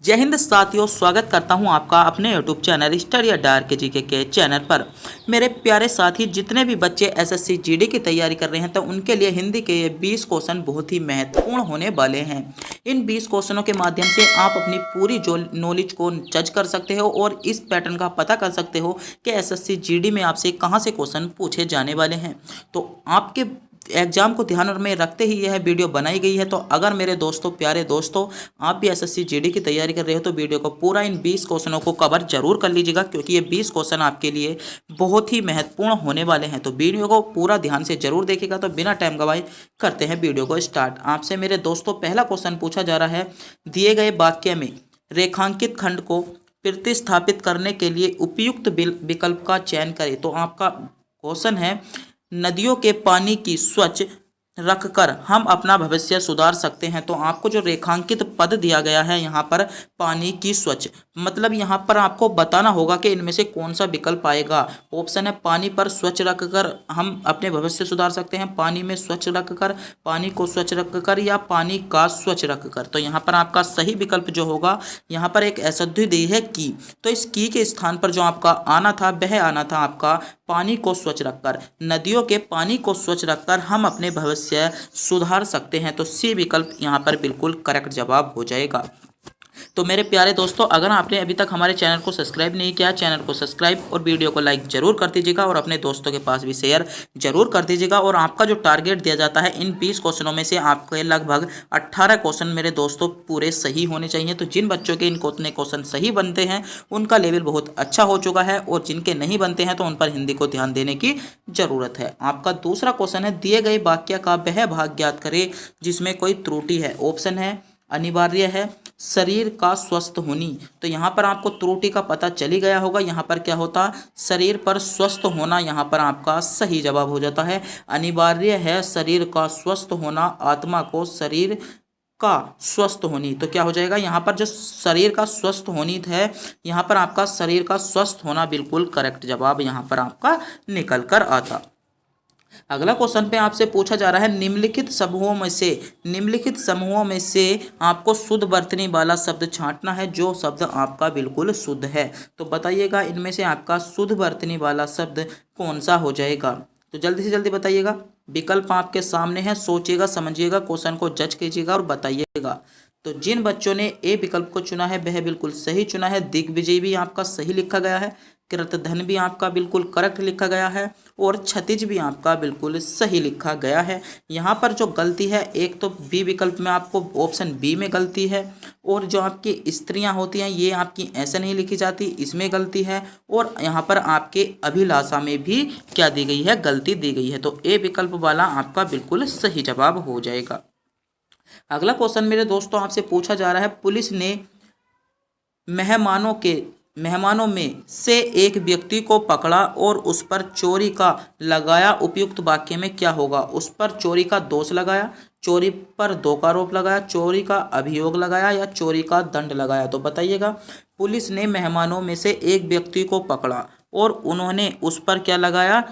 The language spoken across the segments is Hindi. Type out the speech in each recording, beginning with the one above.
जय हिंद साथियों, स्वागत करता हूं आपका अपने YouTube चैनल स्टडी अड्डा के जीके के चैनल पर। मेरे प्यारे साथी, जितने भी बच्चे एसएससी जीडी की तैयारी कर रहे हैं तो उनके लिए हिंदी के ये 20 क्वेश्चन बहुत ही महत्वपूर्ण होने वाले हैं। इन 20 क्वेश्चनों के माध्यम से आप अपनी पूरी जो नॉलेज को जज कर सकते हो और इस पैटर्न का पता कर सकते हो कि एसएससी जीडी में आपसे कहाँ से क्वेश्चन पूछे जाने वाले हैं। तो आपके एग्जाम को ध्यान में रखते ही यह वीडियो बनाई गई है। तो अगर मेरे दोस्तों, प्यारे दोस्तों, आप भी एसएससी जीडी की तैयारी कर रहे हो तो वीडियो को पूरा इन 20 क्वेश्चनों को कवर जरूर कर लीजिएगा, क्योंकि ये 20 क्वेश्चन आपके लिए बहुत ही महत्वपूर्ण होने वाले हैं। तो वीडियो को पूरा ध्यान से जरूर देखिएगा। तो बिना टाइम गवाए करते हैं वीडियो को स्टार्ट। आपसे मेरे दोस्तों पहला क्वेश्चन पूछा जा रहा है, दिए गए वाक्य में रेखांकित खंड को प्रतिस्थापित करने के लिए उपयुक्त विकल्प का चयन करें। तो आपका क्वेश्चन है, नदियों के पानी की स्वच्छ रखकर हम अपना भविष्य सुधार सकते हैं। तो आपको जो रेखांकित पद दिया गया है यहाँ पर, पानी की स्वच्छ, मतलब यहाँ पर आपको बताना होगा कि इनमें से कौन सा विकल्प आएगा। ऑप्शन है, पानी पर स्वच्छ रखकर हम अपने भविष्य सुधार सकते हैं, पानी में स्वच्छ रखकर, पानी को स्वच्छ रखकर, या पानी का स्वच्छ रखकर। तो यहाँ पर आपका सही विकल्प जो होगा, यहाँ पर एक अशुद्धि दी है की, तो इस की के स्थान पर जो आपका आना था वह आना था आपका पानी को स्वच्छ रखकर। नदियों के पानी को स्वच्छ रखकर हम अपने भविष्य सुधार सकते हैं। तो सी विकल्प यहाँ पर बिल्कुल करेक्ट जवाब हो जाएगा। तो मेरे प्यारे दोस्तों, अगर आपने अभी तक हमारे चैनल को सब्सक्राइब नहीं किया, चैनल को सब्सक्राइब और वीडियो को लाइक जरूर कर दीजिएगा और अपने दोस्तों के पास भी शेयर जरूर कर दीजिएगा। और आपका जो टारगेट दिया जाता है, इन 20 क्वेश्चनों में से आपके लगभग 18 क्वेश्चन मेरे दोस्तों पूरे सही होने चाहिए। तो जिन बच्चों के इन उतने क्वेश्चन सही बनते हैं उनका लेवल बहुत अच्छा हो चुका है, और जिनके नहीं बनते हैं तो उन पर हिंदी को ध्यान देने की जरूरत है। आपका दूसरा क्वेश्चन है, दिए गए वाक्य का वह भाग ज्ञात करें जिसमें कोई त्रुटि है। ऑप्शन है, अनिवार्य है, शरीर का स्वस्थ होनी। तो यहाँ पर आपको त्रुटि का पता चली गया होगा। यहाँ पर क्या होता, शरीर पर स्वस्थ होना, यहाँ पर आपका सही जवाब हो जाता है। अनिवार्य है शरीर का स्वस्थ होना, आत्मा को शरीर का स्वस्थ होनी। तो क्या हो जाएगा, यहाँ पर जो शरीर का स्वस्थ होनी है, यहाँ पर आपका शरीर का स्वस्थ होना बिल्कुल करेक्ट जवाब यहाँ पर आपका निकल कर आता। अगला क्वेश्चन पे आपसे पूछा जा रहा है, निम्नलिखित समूहों में से आपको शुद्ध वर्तनी वाला शब्द छांटना है जो शब्द आपका बिल्कुल शुद्ध है। तो बताइएगा इनमें से आपका शुद्ध वर्तनी वाला शब्द कौन सा हो जाएगा। तो जल्दी से जल्दी बताइएगा। विकल्प आपके सामने है, सोचिएगा, समझिएगा, क्वेश्चन को जज कीजिएगा और बताइएगा। तो जिन बच्चों ने ए विकल्प को चुना है वह बिल्कुल सही चुना है। दिग्विजय भी आपका सही लिखा गया है, कृतधन भी आपका बिल्कुल करेक्ट लिखा गया है, और क्षतिज भी आपका बिल्कुल सही लिखा गया है। यहाँ पर जो गलती है, एक तो बी विकल्प में आपको ऑप्शन बी में गलती है, और जो आपकी स्त्रियाँ होती हैं ये आपकी ऐसे नहीं लिखी जाती, इसमें गलती है, और यहाँ पर आपके अभिलाषा में भी क्या दी गई है, गलती दी गई है। तो ए विकल्प वाला आपका बिल्कुल सही जवाब हो जाएगा। अगला क्वेश्चन मेरे दोस्तों आपसे पूछा जा रहा है, पुलिस ने मेहमानों में से एक व्यक्ति को पकड़ा और उस पर चोरी का लगाया, उपयुक्त वाक्य में क्या होगा। उस पर चोरी का दोष लगाया, चोरी पर दोषारोप लगाया, चोरी का अभियोग लगाया, या चोरी का दंड लगाया। तो बताइएगा, पुलिस ने मेहमानों में से एक व्यक्ति को पकड़ा और उन्होंने उस पर क्या लगाया,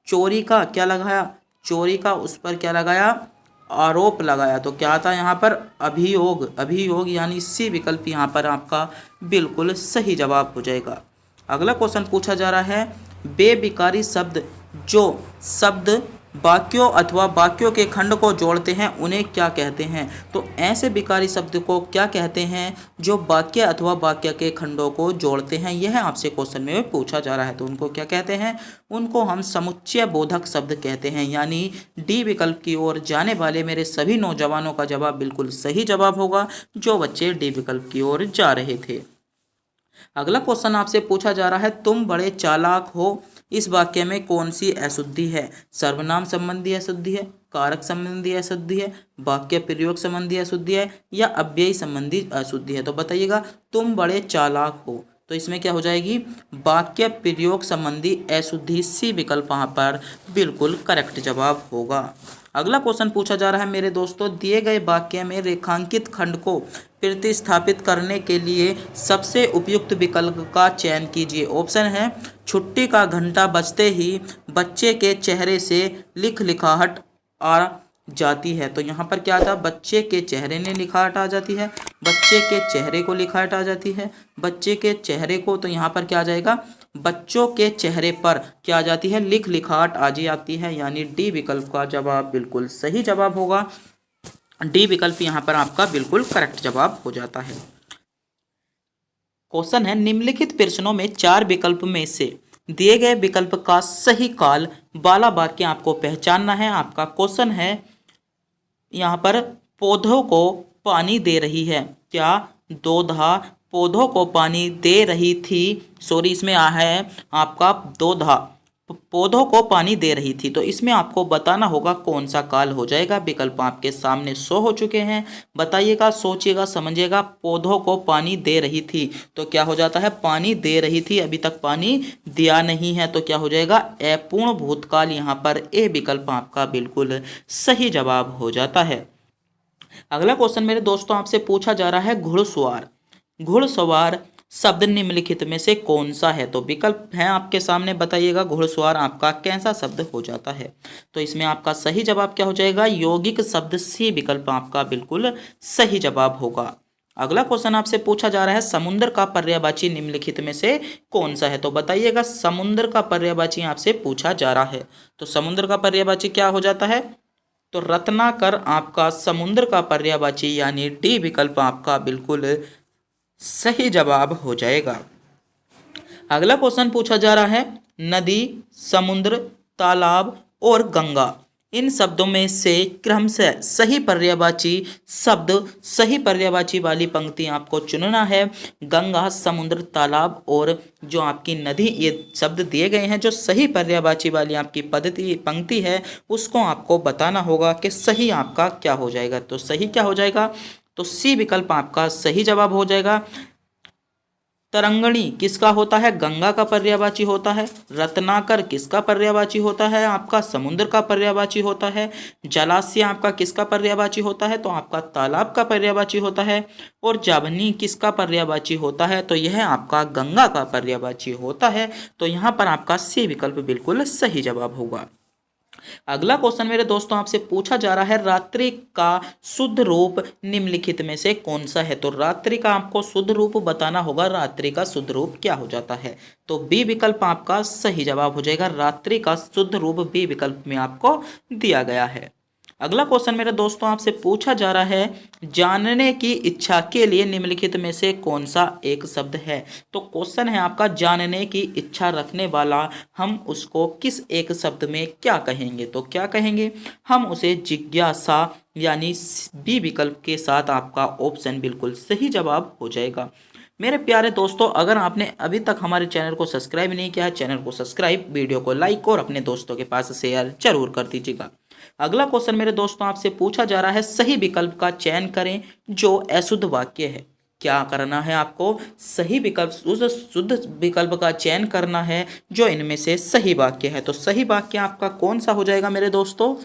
चोरी का क्या लगाया, चोरी का उस पर क्या लगाया, आरोप लगाया। तो क्या था यहाँ पर, अभियोग यानी सी विकल्प यहाँ पर आपका बिल्कुल सही जवाब हो जाएगा। अगला क्वेश्चन पूछा जा रहा है, बेविकारी शब्द जो शब्द वाक्यों अथवा वाक्यों के खंड को जोड़ते हैं उन्हें क्या कहते हैं। तो ऐसे विकारी शब्द को क्या कहते हैं जो वाक्य अथवा वाक्य के खंडों को जोड़ते हैं, यह आपसे क्वेश्चन में पूछा जा रहा है। तो उनको क्या कहते हैं, उनको हम समुच्चय बोधक शब्द कहते हैं। यानी डी विकल्प की ओर जाने वाले मेरे सभी नौजवानों का जवाब बिल्कुल सही जवाब होगा, जो बच्चे डी विकल्प की ओर जा रहे थे। अगला क्वेश्चन आपसे पूछा जा रहा है, तुम बड़े चालाक हो, इस वाक्य में कौन सी अशुद्धि है। सर्वनाम संबंधी अशुद्धि है, कारक संबंधी अशुद्धि है, वाक्य प्रयोग संबंधी अशुद्धि है, या अव्ययी संबंधी अशुद्धि है। तो बताइएगा, तुम बड़े चालाक हो, तो इसमें क्या हो जाएगी, वाक्य प्रयोग संबंधी अशुद्धि, सी विकल्प वहाँ पर बिल्कुल करेक्ट जवाब होगा। अगला क्वेश्चन पूछा जा रहा है मेरे दोस्तों, दिए गए वाक्य में रेखांकित खंड को प्रतिस्थापित करने के लिए सबसे उपयुक्त विकल्प का चयन कीजिए। ऑप्शन है, छुट्टी का घंटा बजते ही बच्चे के चेहरे से लिखाहट जाती है। तो यहाँ पर क्या आता, बच्चे के चेहरे ने लिखावट आ जाती है, बच्चे के चेहरे को लिखावट आ जाती है, बच्चे के चेहरे को, तो यहाँ पर क्या आ जाएगा, बच्चों के चेहरे पर क्या आ जाती है, लिखावट आ जाती है। यानी डी विकल्प का जवाब बिल्कुल सही जवाब होगा। डी विकल्प यहाँ पर आपका बिल्कुल करेक्ट जवाब हो जाता है। क्वेश्चन है, निम्नलिखित प्रश्नों में 4 विकल्प में से दिए गए विकल्प का सही काल वाला वाक्य आपको पहचानना है। आपका क्वेश्चन है यहाँ पर, पौधों को पानी दे रही है, क्या दोधा पौधों को पानी दे रही थी, सॉरी इसमें है आपका दोधा पौधों को पानी दे रही थी। तो इसमें आपको बताना होगा कौन सा काल हो जाएगा। विकल्प आपके सामने शो हो चुके हैं, बताइएगा, सोचिएगा, समझिएगा। पौधों को पानी दे रही थी तो क्या हो जाता है, पानी दे रही थी, अभी तक पानी दिया नहीं है, तो क्या हो जाएगा, अपूर्ण भूतकाल। यहाँ पर ए विकल्प आपका बिल्कुल सही जवाब हो जाता है। अगला क्वेश्चन मेरे दोस्तों आपसे पूछा जा रहा है, घुड़सवार। घुड़सवार शब्द निम्नलिखित में से कौन सा है। तो विकल्प है आपके सामने, बताइएगा घुड़सवार आपका कैसा शब्द हो जाता है। तो इसमें आपका सही जवाब क्या हो जाएगा, यौगिक शब्द। सी विकल्प आपका बिल्कुल सही जवाब होगा। अगला क्वेश्चन आपसे पूछा जा रहा है, समुद्र का पर्यायवाची निम्नलिखित में से कौन सा है। तो बताइएगा, समुद्र का पर्यायवाची आपसे पूछा जा रहा है। तो समुद्र का पर्यायवाची क्या हो जाता है, तो रत्नाकर आपका समुद्र का पर्यायवाची, यानी डी विकल्प आपका बिल्कुल सही जवाब हो जाएगा। अगला क्वेश्चन पूछा जा रहा है, नदी, समुद्र, तालाब और गंगा, इन शब्दों में से क्रमशः सही पर्यायवाची शब्द, सही पर्यायवाची वाली पंक्ति आपको चुनना है। गंगा, समुद्र, तालाब और जो आपकी नदी, ये शब्द दिए गए हैं। जो सही पर्यायवाची वाली आपकी पंक्ति है उसको आपको बताना होगा कि सही आपका क्या हो जाएगा। तो सही क्या हो जाएगा, तो सी विकल्प आपका सही जवाब हो जाएगा। तरंगणी किसका होता है, गंगा का पर्यायवाची होता है। रत्नाकर किसका पर्यायवाची होता है, आपका समुद्र का पर्यायवाची होता है। जलाशय आपका किसका पर्यायवाची होता है, तो आपका तालाब का पर्यायवाची होता है। और जावनी किसका पर्यायवाची होता है, तो यह आपका गंगा का पर्यायवाची होता है। तो यहाँ पर आपका सी विकल्प बिल्कुल सही जवाब होगा। अगला क्वेश्चन मेरे दोस्तों आपसे पूछा जा रहा है, रात्रि का शुद्ध रूप निम्नलिखित में से कौन सा है। तो रात्रि का आपको शुद्ध रूप बताना होगा। रात्रि का शुद्ध रूप क्या हो जाता है, तो बी विकल्प आपका सही जवाब हो जाएगा। रात्रि का शुद्ध रूप बी विकल्प में आपको दिया गया है। अगला क्वेश्चन मेरे दोस्तों आपसे पूछा जा रहा है, जानने की इच्छा के लिए निम्नलिखित में से कौन सा एक शब्द है। तो क्वेश्चन है आपका, जानने की इच्छा रखने वाला, हम उसको किस एक शब्द में क्या कहेंगे। तो क्या कहेंगे, हम उसे जिज्ञासा, यानी बी विकल्प के साथ आपका ऑप्शन बिल्कुल सही जवाब हो जाएगा। मेरे प्यारे दोस्तों, अगर आपने अभी तक हमारे चैनल को सब्सक्राइब नहीं किया है, चैनल को सब्सक्राइब, वीडियो को लाइक और अपने दोस्तों के पास शेयर जरूर कर दीजिएगा। अगला क्वेश्चन मेरे दोस्तों आपसे पूछा जा रहा है, सही विकल्प का चयन करें जो अशुद्ध वाक्य है। क्या करना है आपको, सही विकल्प, शुद्ध विकल्प का चयन करना है जो इनमें से सही वाक्य है। तो सही वाक्य आपका कौन सा हो जाएगा मेरे दोस्तों,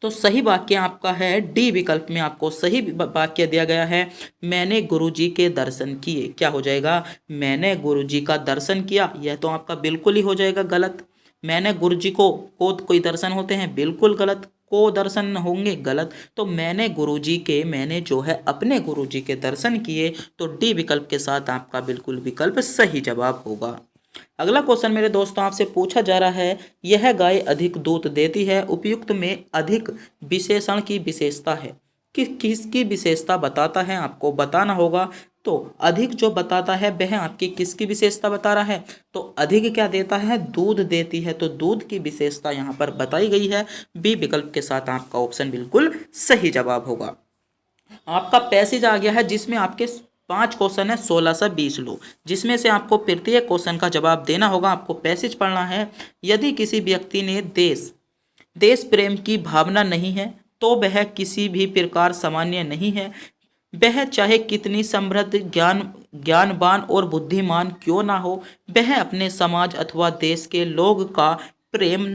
तो सही वाक्य आपका है डी विकल्प में आपको सही वाक्य दिया गया है, मैंने गुरुजी के दर्शन किए। क्या हो जाएगा, मैंने गुरुजी का दर्शन किया, यह तो आपका बिल्कुल ही हो जाएगा गलत। मैंने गुरुजी को कोई दर्शन होते हैं, बिल्कुल गलत। को दर्शन होंगे, गलत। तो मैंने गुरुजी के, मैंने जो है अपने गुरुजी के दर्शन किए, तो डी विकल्प के साथ आपका बिल्कुल विकल्प सही जवाब होगा। अगला क्वेश्चन मेरे दोस्तों आपसे पूछा जा रहा है, यह गाय अधिक दूध देती है, उपयुक्त में अधिक विशेषण की विशेषता है, किसकी विशेषता बताता है, आपको बताना होगा। तो अधिक जो बताता है वह आपकी किसकी विशेषता बता रहा है, तो अधिक क्या देता है, दूध देती है। तो दूध की विशेषता यहाँ पर बताई गई है। बी विकल्प के साथ आपका ऑप्शन बिल्कुल सही जवाब होगा। आपका पैसेज आ गया है जिसमें आपके 5 क्वेश्चन है, 16 से 20 लो, जिसमें से आपको प्रत्येक क्वेश्चन का जवाब देना होगा। आपको पैसेज पढ़ना है, यदि किसी व्यक्ति ने देश प्रेम की भावना नहीं है तो वह किसी भी प्रकार सामान्य नहीं है। वह चाहे कितनी समृद्ध, ज्ञानवान और बुद्धिमान क्यों ना हो, वह अपने समाज अथवा देश के लोग का प्रेम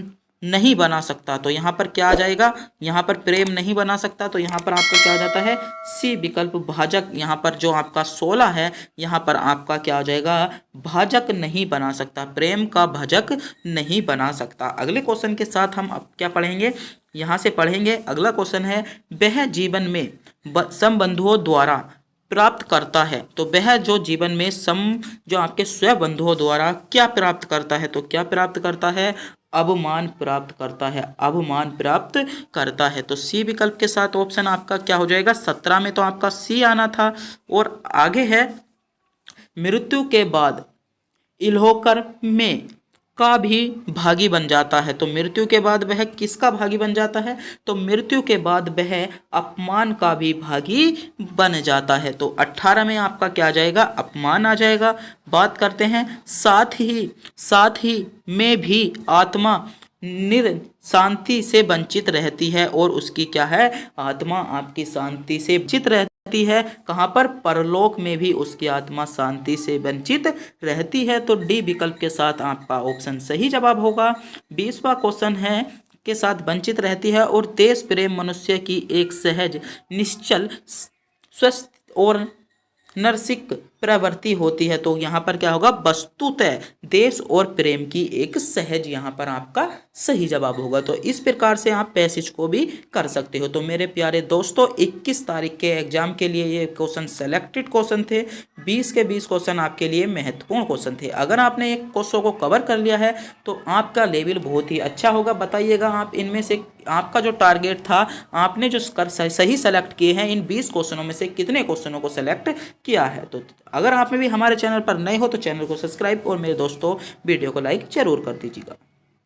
नहीं बना सकता। तो यहाँ पर क्या आ जाएगा, यहाँ पर प्रेम नहीं बना सकता, तो यहाँ पर आपका क्या आ जाता है, सी विकल्प भाजक। यहाँ पर जो आपका 16 है, यहाँ पर आपका क्या हो जाएगा, भाजक नहीं बना सकता, प्रेम का भाजक नहीं बना सकता। अगले क्वेश्चन के साथ हम अब क्या पढ़ेंगे, यहाँ से पढ़ेंगे। अगला क्वेश्चन है, वह जीवन में संबंधों द्वारा प्राप्त करता है। तो वह जो जीवन में जो आपके स्वयं बंधुओं द्वारा क्या प्राप्त करता है, तो क्या प्राप्त करता है, अवमान प्राप्त करता है, अवमान प्राप्त करता है। तो सी विकल्प के साथ ऑप्शन आपका क्या हो जाएगा, 17 में तो आपका सी आना था। और आगे है, मृत्यु के बाद इल्होकर में का भी भागी बन जाता है। तो मृत्यु के बाद वह किसका भागी बन जाता है, तो मृत्यु के बाद वह अपमान का भी भागी बन जाता है। तो 18 में आपका क्या आ जाएगा, अपमान आ जाएगा। बात करते हैं, साथ ही में भी आत्मा शांति से वंचित रहती है, और उसकी क्या है, आत्मा आपकी शांति से वंचित रहती है। कहाँ पर, परलोक में भी उसकी आत्मा शांति से वंचित रहती है। तो डी विकल्प के साथ आपका ऑप्शन सही जवाब होगा। 20वां क्वेश्चन है के साथ वंचित रहती है, और देश प्रेम मनुष्य की एक सहज, निश्चल, स्वस्थ और नरसिक प्रवृत्ति होती है। तो यहाँ पर क्या होगा, वस्तुतः देश और प्रेम की एक सहज, यहाँ पर आपका सही जवाब होगा। तो इस प्रकार से आप पैसेज को भी कर सकते हो। तो मेरे प्यारे दोस्तों, 21 तारीख के एग्जाम के लिए ये क्वेश्चन सेलेक्टेड क्वेश्चन थे। 20 के 20 क्वेश्चन आपके लिए महत्वपूर्ण क्वेश्चन थे। अगर आपने एक क्वेश्चन को कवर कर लिया है तो आपका लेवल बहुत ही अच्छा होगा। बताइएगा आप इनमें से आपका जो टारगेट था, आपने जो सही सेलेक्ट किए हैं, इन 20 क्वेश्चनों में से कितने क्वेश्चनों को सेलेक्ट किया है। तो अगर आप भी हमारे चैनल पर नए हो तो चैनल को सब्सक्राइब और मेरे दोस्तों वीडियो को लाइक जरूर कर दीजिएगा।